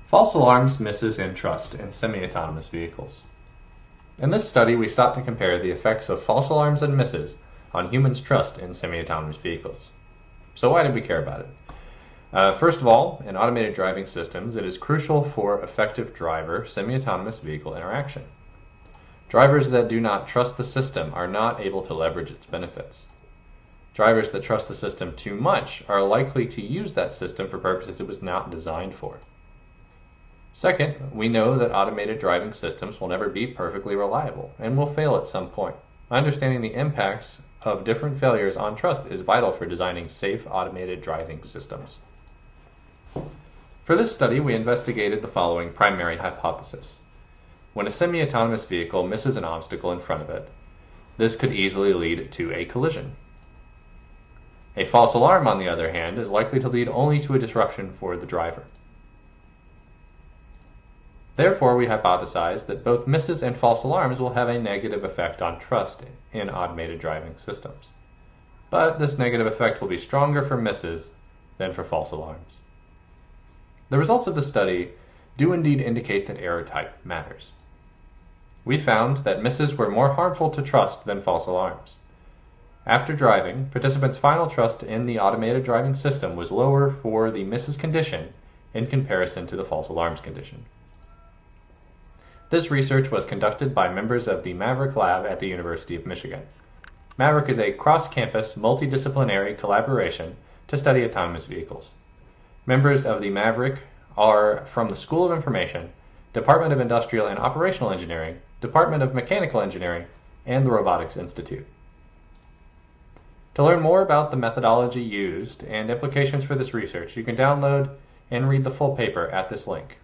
False alarms, misses, and trust in semi-autonomous vehicles. In this study, we sought to compare the effects of false alarms and misses on humans' trust in semi-autonomous vehicles. So why did we care about it? First of all, in automated driving systems, it is crucial for effective driver semi-autonomous vehicle interaction. Drivers that do not trust the system are not able to leverage its benefits. Drivers that trust the system too much are likely to use that system for purposes it was not designed for. Second, we know that automated driving systems will never be perfectly reliable and will fail at some point. Understanding the impacts of different failures on trust is vital for designing safe automated driving systems. For this study, we investigated the following primary hypothesis. When a semi-autonomous vehicle misses an obstacle in front of it, this could easily lead to a collision. A false alarm, on the other hand, is likely to lead only to a disruption for the driver. Therefore, we hypothesized that both misses and false alarms will have a negative effect on trust in automated driving systems. But this negative effect will be stronger for misses than for false alarms. The results of the study do indeed indicate that error type matters. We found that misses were more harmful to trust than false alarms. After driving, participants' final trust in the automated driving system was lower for the misses condition in comparison to the false alarms condition. This research was conducted by members of the Maverick Lab at the University of Michigan. Maverick is a cross-campus, multidisciplinary collaboration to study autonomous vehicles. Members of the Maverick are from the School of Information, Department of Industrial and Operational Engineering, Department of Mechanical Engineering, and the Robotics Institute. To learn more about the methodology used and implications for this research, you can download and read the full paper at this link.